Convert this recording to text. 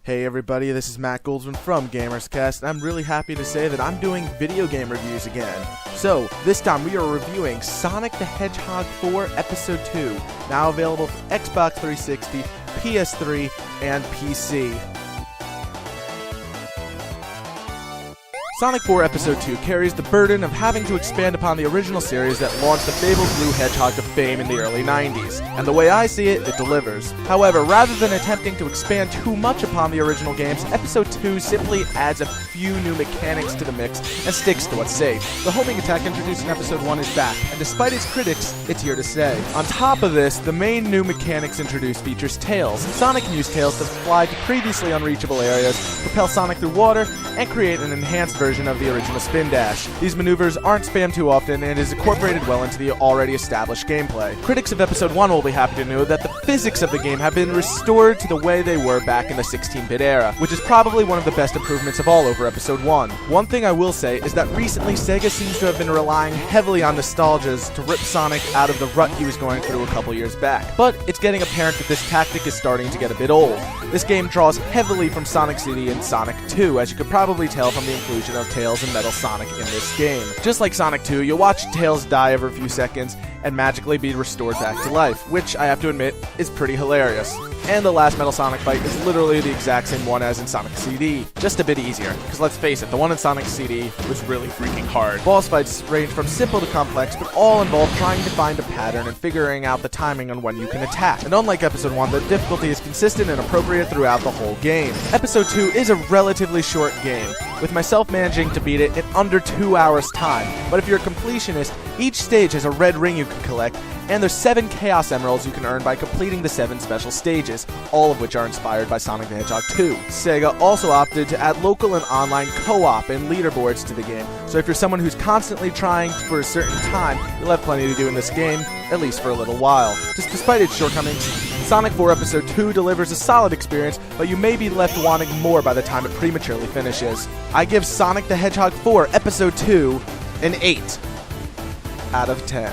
Hey everybody, this is Matt Goldsman from GamersCast, and I'm really happy to say that I'm doing video game reviews again. So, this time we are reviewing Sonic the Hedgehog 4 Episode 2, now available for Xbox 360, PS3, and PC. Sonic 4 Episode 2 carries the burden of having to expand upon the original series that launched the fabled blue hedgehog to fame in the early 90s, and the way I see it, it delivers. However, rather than attempting to expand too much upon the original games, Episode 2 simply adds a few new mechanics to the mix and sticks to what's safe. The homing attack introduced in Episode 1 is back, and despite its critics, it's here to stay. On top of this, the main new mechanics introduced features tails. Sonic can use tails to fly to previously unreachable areas, propel Sonic through water, and create an enhanced version of the original spin dash. These maneuvers aren't spammed too often and is incorporated well into the already established gameplay. Critics of Episode 1 will be happy to know that the physics of the game have been restored to the way they were back in the 16-bit era, which is probably one of the best improvements of all over Episode 1. One thing I will say is that recently Sega seems to have been relying heavily on nostalgias to rip Sonic out of the rut he was going through a couple years back, but it's getting apparent that this tactic is starting to get a bit old. This game draws heavily from Sonic City and Sonic 2, as you could probably tell from the inclusion of Tails and Metal Sonic in this game. Just like Sonic 2, you'll watch Tails die every few seconds and magically be restored back to life, which I have to admit is pretty hilarious. And the last Metal Sonic fight is literally the exact same one as in Sonic CD, just a bit easier, because let's face it, the one in Sonic CD was really freaking hard. Boss fights range from simple to complex, but all involve trying to find a pattern and figuring out the timing on when you can attack. And unlike Episode 1, the difficulty is consistent and appropriate throughout the whole game. Episode 2 is a relatively short game, with myself managing to beat it in under 2 hours time, but if you're a completionist, each stage has a red ring you can collect, and there's 7 Chaos Emeralds you can earn by completing the 7 special stages, all of which are inspired by Sonic the Hedgehog 2. Sega also opted to add local and online co-op and leaderboards to the game, so if you're someone who's constantly trying for a certain time, you'll have plenty to do in this game, at least for a little while. Just despite its shortcomings, Sonic 4 Episode 2 delivers a solid experience, but you may be left wanting more by the time it prematurely finishes. I give Sonic the Hedgehog 4 Episode 2 an 8 out of 10.